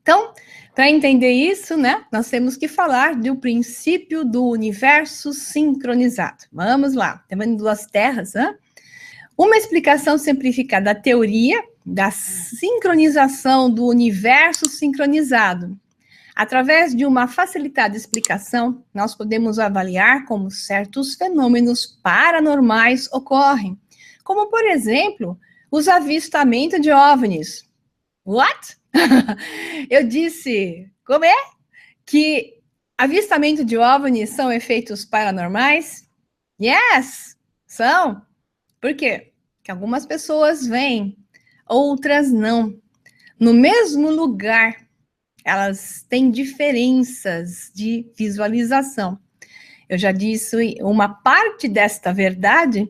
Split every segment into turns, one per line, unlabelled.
Então, para entender isso, né, nós temos que falar do princípio do universo sincronizado. Vamos lá, tá vendo duas terras, né? Uma explicação simplificada da teoria da sincronização do universo sincronizado. Através de uma facilitada explicação, nós podemos avaliar como certos fenômenos paranormais ocorrem, como, por exemplo, os avistamentos de OVNIs. What? Eu disse, como é? Que avistamento de OVNIs são efeitos paranormais? Yes, são. Por quê? Porque algumas pessoas veem, outras não. No mesmo lugar, elas têm diferenças de visualização. Eu já disse uma parte desta verdade,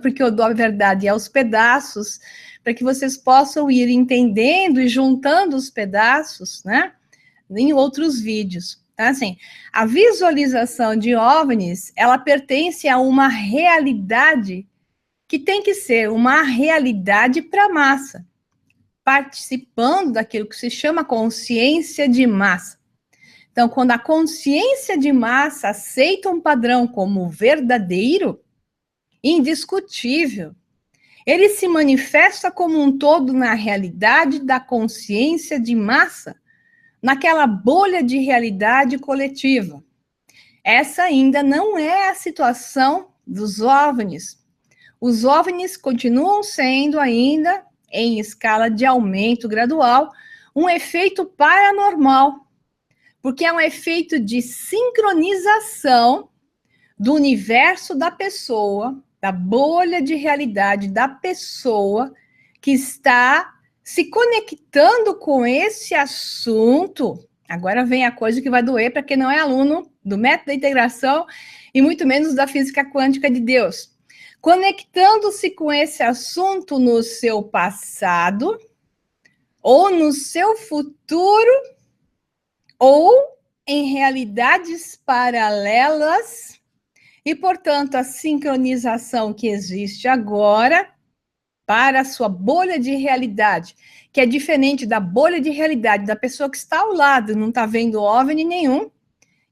porque eu dou a verdade aos pedaços, para que vocês possam ir entendendo e juntando os pedaços, né, em outros vídeos. Então, assim, a visualização de OVNIs, ela pertence a uma realidade que tem que ser uma realidade para a massa, participando daquilo que se chama consciência de massa. Então, quando a consciência de massa aceita um padrão como verdadeiro, indiscutível, ele se manifesta como um todo na realidade da consciência de massa, naquela bolha de realidade coletiva. Essa ainda não é a situação dos OVNIs. Os OVNIs continuam sendo ainda, em escala de aumento gradual, um efeito paranormal, porque é um efeito de sincronização do universo da pessoa, da bolha de realidade da pessoa que está se conectando com esse assunto. Agora vem a coisa que vai doer para quem não é aluno do método da integração e muito menos da física quântica de Deus. Conectando-se com esse assunto no seu passado ou no seu futuro ou em realidades paralelas. E, portanto, a sincronização que existe agora para a sua bolha de realidade, que é diferente da bolha de realidade da pessoa que está ao lado, não está vendo OVNI nenhum,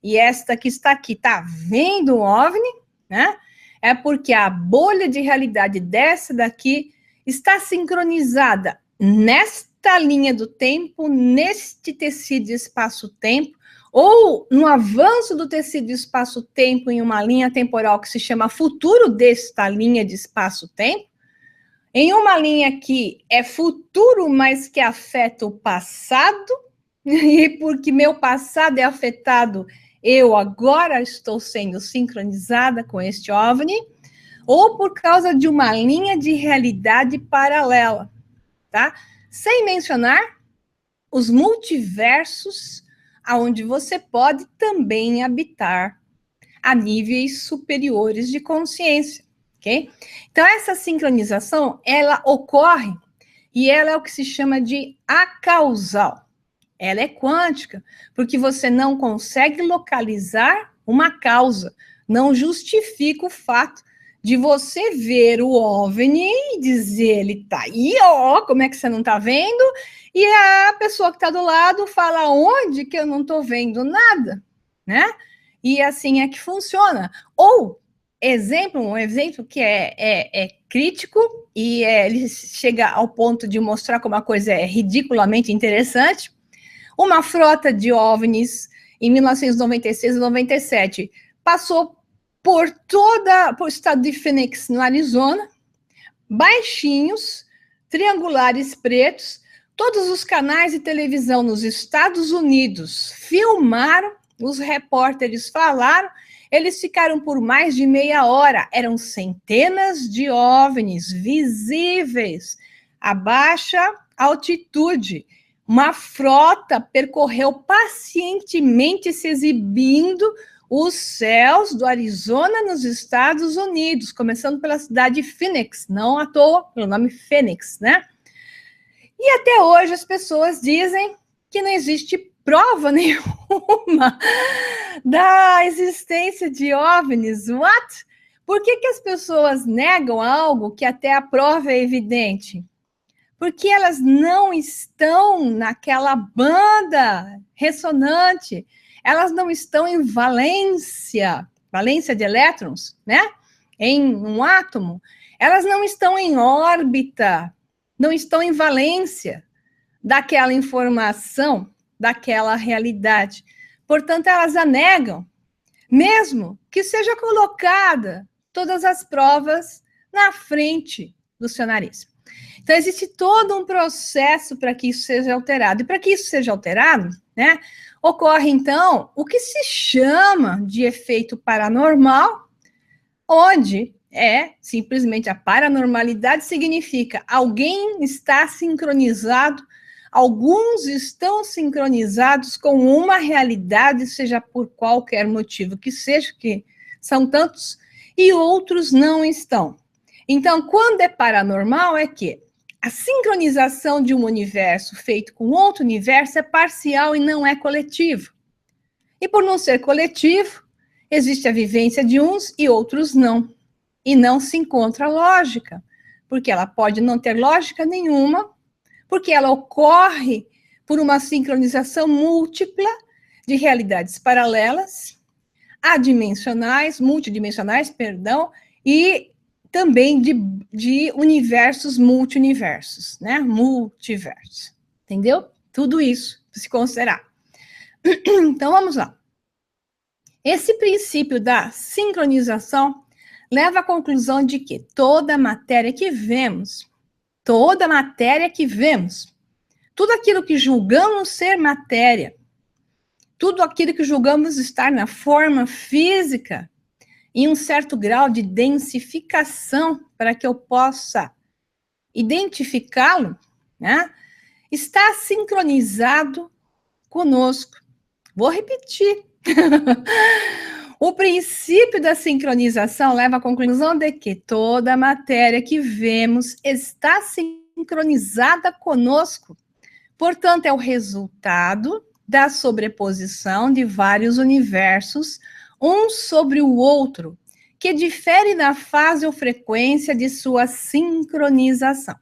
e esta que está aqui está vendo o OVNI, né? É porque a bolha de realidade dessa daqui está sincronizada nesta linha do tempo, neste tecido espaço-tempo, ou no avanço do tecido espaço-tempo em uma linha temporal que se chama futuro desta linha de espaço-tempo, em uma linha que é futuro, mas que afeta o passado, e porque meu passado é afetado, eu agora estou sendo sincronizada com este OVNI, ou por causa de uma linha de realidade paralela, tá? Sem mencionar os multiversos, aonde você pode também habitar a níveis superiores de consciência, ok? Então, essa sincronização, ela ocorre e ela é o que se chama de acausal. Ela é quântica, porque você não consegue localizar uma causa, não justifica o fato de você ver o OVNI e dizer, ele tá aí, ó, como é que você não tá vendo? E a pessoa que está do lado fala, onde que eu não estou vendo nada, né? E assim é que funciona. Ou, um exemplo que é crítico e ele chega ao ponto de mostrar como a coisa é ridiculamente interessante. Uma frota de OVNIs em 1996 e 97 passou por o estado de Phoenix, no Arizona, baixinhos, triangulares pretos. Todos os canais de televisão nos Estados Unidos filmaram, os repórteres falaram, eles ficaram por mais de meia hora. Eram centenas de OVNIs visíveis a baixa altitude. Uma frota percorreu pacientemente se exibindo os céus do Arizona nos Estados Unidos, começando pela cidade de Phoenix, não à toa, pelo nome Phoenix, né? E até hoje as pessoas dizem que não existe prova nenhuma da existência de OVNIs. What? Por que as pessoas negam algo que até a prova é evidente? porque elas não estão naquela banda ressonante, elas não estão em valência de elétrons, né? Em um átomo, elas não estão em órbita, não estão em valência daquela informação, daquela realidade. Portanto, elas a negam, mesmo que seja colocada todas as provas na frente do seu nariz. Então, existe todo um processo para que isso seja alterado. E para que isso seja alterado, né, ocorre, então, o que se chama de efeito paranormal, onde simplesmente a paranormalidade significa alguém está sincronizado, alguns estão sincronizados com uma realidade, seja por qualquer motivo que seja, que são tantos, e outros não estão. Então, quando é paranormal, é que a sincronização de um universo feito com outro universo é parcial e não é coletivo. E por não ser coletivo, existe a vivência de uns e outros não. E não se encontra lógica, porque ela pode não ter lógica nenhuma, porque ela ocorre por uma sincronização múltipla de realidades paralelas, multidimensionais, e também de universos multiversos, né? Multiversos, entendeu? Tudo isso para se considerar. Então, vamos lá. Esse princípio da sincronização leva à conclusão de que toda matéria que vemos, tudo aquilo que julgamos ser matéria, tudo aquilo que julgamos estar na forma física, em um certo grau de densificação, para que eu possa identificá-lo, né, está sincronizado conosco. Vou repetir. O princípio da sincronização leva à conclusão de que toda a matéria que vemos está sincronizada conosco. Portanto, é o resultado da sobreposição de vários universos, um sobre o outro, que difere na fase ou frequência de sua sincronização,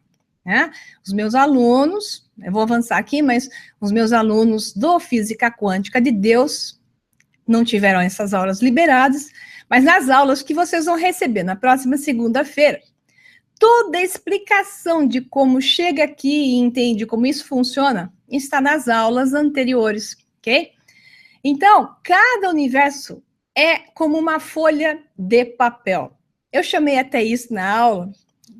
né? Os meus alunos, eu vou avançar aqui, mas os meus alunos do Física Quântica de Deus não tiveram essas aulas liberadas, mas nas aulas que vocês vão receber na próxima segunda-feira, toda a explicação de como chega aqui e entende como isso funciona está nas aulas anteriores, ok? Então, cada universo é como uma folha de papel. Eu chamei até isso na aula,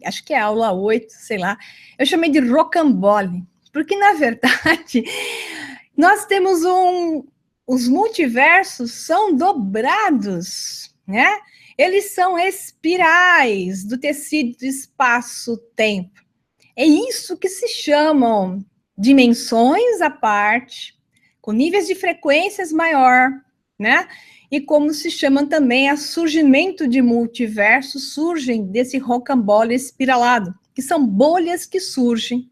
acho que é a aula 8, sei lá, eu chamei de rocambole, porque, na verdade, nós temos os multiversos são dobrados, né? Eles são espirais do tecido espaço-tempo. É isso que se chamam dimensões à parte, com níveis de frequências maior, né? E como se chama também a surgimento de multiversos, surgem desse rocambole espiralado, que são bolhas que surgem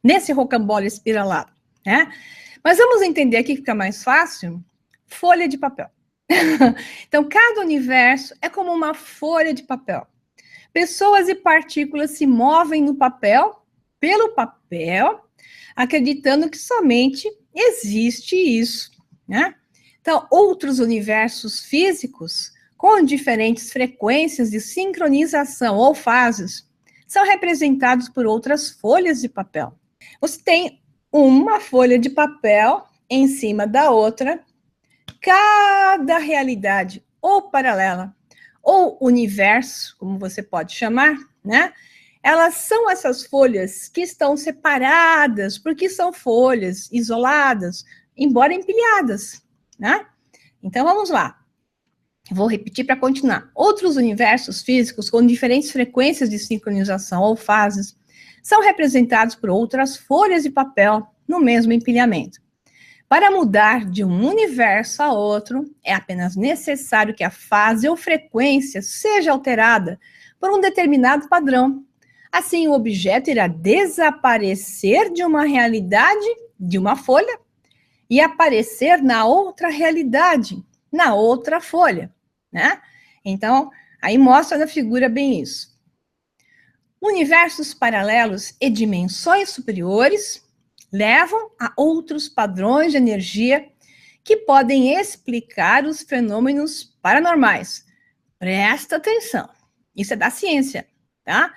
nesse rocambole espiralado, né? Mas vamos entender aqui que fica mais fácil, folha de papel. Então, cada universo é como uma folha de papel. Pessoas e partículas se movem no papel, pelo papel, acreditando que somente existe isso, né? Então, outros universos físicos, com diferentes frequências de sincronização ou fases, são representados por outras folhas de papel. Você tem uma folha de papel em cima da outra, cada realidade ou paralela, ou universo, como você pode chamar, né? Elas são essas folhas que estão separadas, porque são folhas isoladas, embora empilhadas, né? Então, vamos lá. Vou repetir para continuar. Outros universos físicos com diferentes frequências de sincronização ou fases são representados por outras folhas de papel no mesmo empilhamento. Para mudar de um universo a outro, é apenas necessário que a fase ou frequência seja alterada por um determinado padrão. Assim, o objeto irá desaparecer de uma realidade, de uma folha, e aparecer na outra realidade, na outra folha, né? Então, aí mostra na figura bem isso. Universos paralelos e dimensões superiores levam a outros padrões de energia que podem explicar os fenômenos paranormais. Presta atenção, isso é da ciência, tá?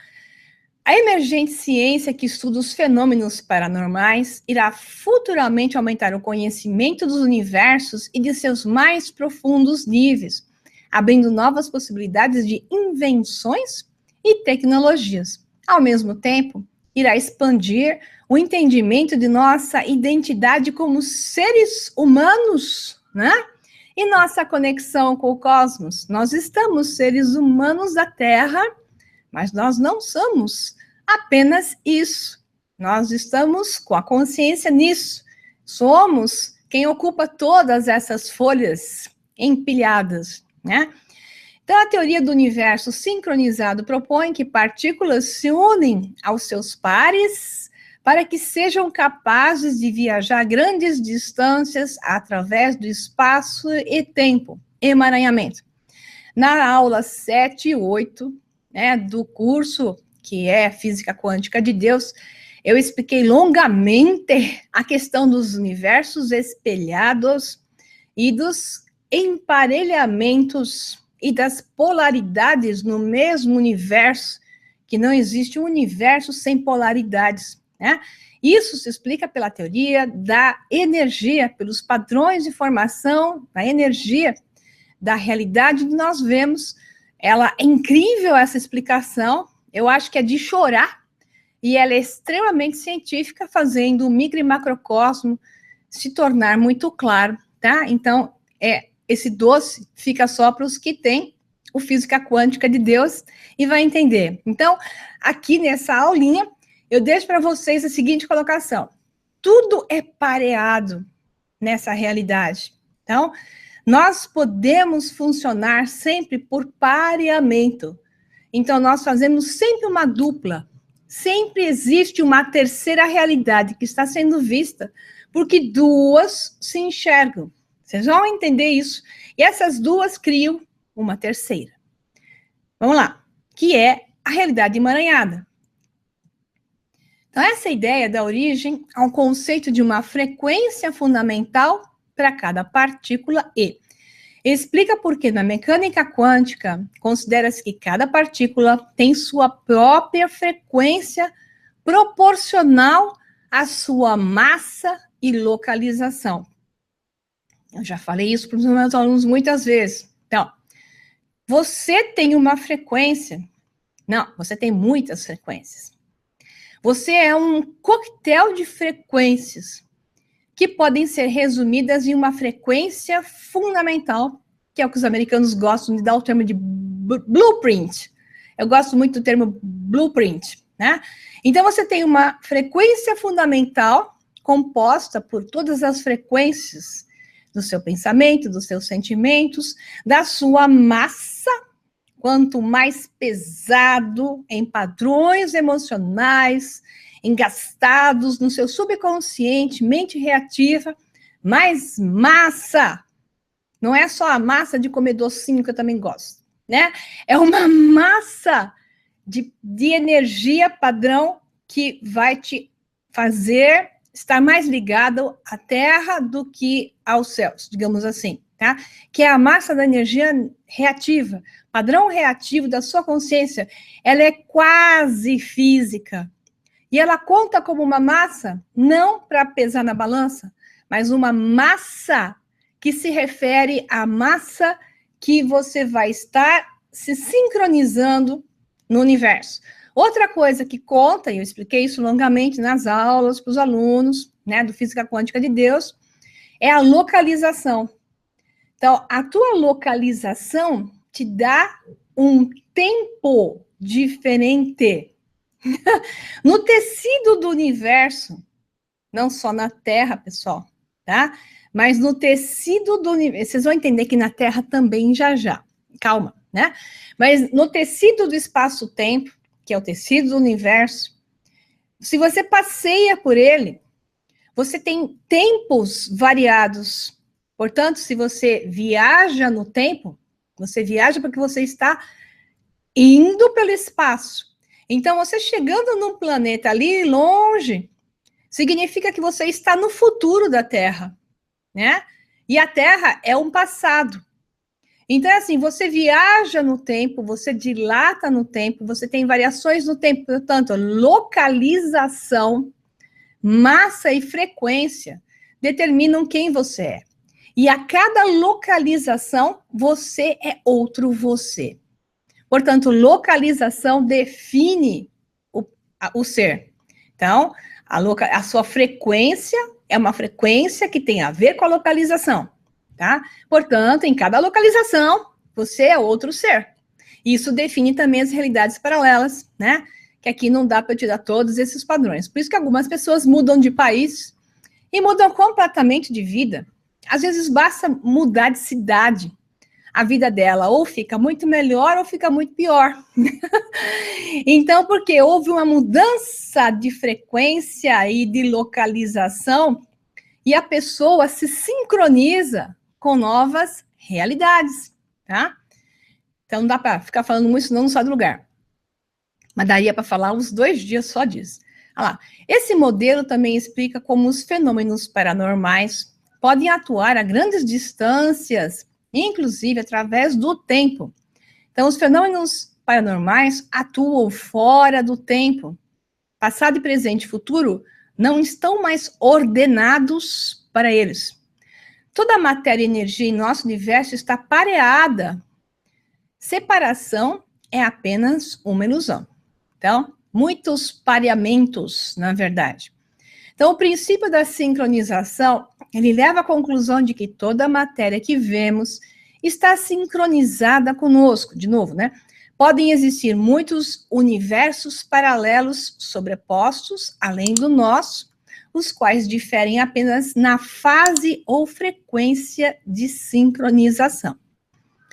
A emergente ciência que estuda os fenômenos paranormais irá futuramente aumentar o conhecimento dos universos e de seus mais profundos níveis, abrindo novas possibilidades de invenções e tecnologias. Ao mesmo tempo, irá expandir o entendimento de nossa identidade como seres humanos, né? E nossa conexão com o cosmos. Nós estamos seres humanos da Terra, mas nós não somos apenas isso. Nós estamos com a consciência nisso. Somos quem ocupa todas essas folhas empilhadas, né? Então, a teoria do universo sincronizado propõe que partículas se unem aos seus pares para que sejam capazes de viajar grandes distâncias através do espaço e tempo, emaranhamento. Na aula 7 e 8, né, do curso que é Física Quântica de Deus, eu expliquei longamente a questão dos universos espelhados e dos emparelhamentos e das polaridades no mesmo universo, que não existe um universo sem polaridades, né? Isso se explica pela teoria da energia, pelos padrões de formação da energia, da realidade que nós vemos. Ela é incrível, essa explicação, eu acho que é de chorar, e ela é extremamente científica, fazendo o micro e macrocosmo se tornar muito claro, tá? Então, esse doce fica só para os que têm o Física Quântica de Deus e vai entender. Então, aqui nessa aulinha, eu deixo para vocês a seguinte colocação. Tudo é pareado nessa realidade. Então, nós podemos funcionar sempre por pareamento. Então, nós fazemos sempre uma dupla. Sempre existe uma terceira realidade que está sendo vista, porque duas se enxergam. Vocês vão entender isso. E essas duas criam uma terceira. Vamos lá. Que é a realidade emaranhada. Então, essa ideia dá origem ao conceito de uma frequência fundamental para cada partícula e explica por que na mecânica quântica considera-se que cada partícula tem sua própria frequência proporcional à sua massa e localização. Eu já falei isso para os meus alunos muitas vezes. Então, você tem uma frequência. Não, você tem muitas frequências. Você é um coquetel de frequências que podem ser resumidas em uma frequência fundamental, que é o que os americanos gostam de dar o termo de blueprint. Eu gosto muito do termo blueprint, né? Então, você tem uma frequência fundamental composta por todas as frequências do seu pensamento, dos seus sentimentos, da sua massa, quanto mais pesado em padrões emocionais, engastados no seu subconsciente, mente reativa, mais massa. Não é só a massa de comer docinho, que eu também gosto, né? É uma massa de energia padrão que vai te fazer estar mais ligado à Terra do que aos céus, digamos assim, tá? Que é a massa da energia reativa, padrão reativo da sua consciência. Ela é quase física. E ela conta como uma massa, não para pesar na balança, mas uma massa que se refere à massa que você vai estar se sincronizando no universo. Outra coisa que conta, e eu expliquei isso longamente nas aulas para os alunos, né, do Física Quântica de Deus, é a localização. Então, a tua localização te dá um tempo diferente. No tecido do universo, não só na Terra, pessoal, tá? Mas no tecido do universo, vocês vão entender que na Terra também já. Calma, né? Mas no tecido do espaço-tempo, que é o tecido do universo, se você passeia por ele, você tem tempos variados. Portanto, se você viaja no tempo, você viaja porque você está indo pelo espaço. Então, você chegando num planeta ali longe, significa que você está no futuro da Terra, né? E a Terra é um passado. Então, assim, você viaja no tempo, você dilata no tempo, você tem variações no tempo, portanto, localização, massa e frequência determinam quem você é. E a cada localização, você é outro você. Portanto, localização define o ser. Então, a sua frequência é uma frequência que tem a ver com a localização, tá? Portanto, em cada localização, você é outro ser. Isso define também as realidades paralelas, né? Que aqui não dá para tirar todos esses padrões. Por isso que algumas pessoas mudam de país e mudam completamente de vida. Às vezes basta mudar de cidade. A vida dela ou fica muito melhor ou fica muito pior. Então, porque houve uma mudança de frequência e de localização e a pessoa se sincroniza com novas realidades, tá? Então, não dá para ficar falando muito, senão não sai do lugar. Mas daria para falar uns 2 dias só disso. Olha lá. Esse modelo também explica como os fenômenos paranormais podem atuar a grandes distâncias, inclusive através do tempo. Então, os fenômenos paranormais atuam fora do tempo. Passado, presente e futuro não estão mais ordenados para eles. Toda a matéria e energia em nosso universo está pareada. Separação é apenas uma ilusão. Então, muitos pareamentos, na verdade. Então, o princípio da sincronização, ele leva à conclusão de que toda a matéria que vemos está sincronizada conosco. De novo, né? Podem existir muitos universos paralelos sobrepostos, além do nosso, os quais diferem apenas na fase ou frequência de sincronização.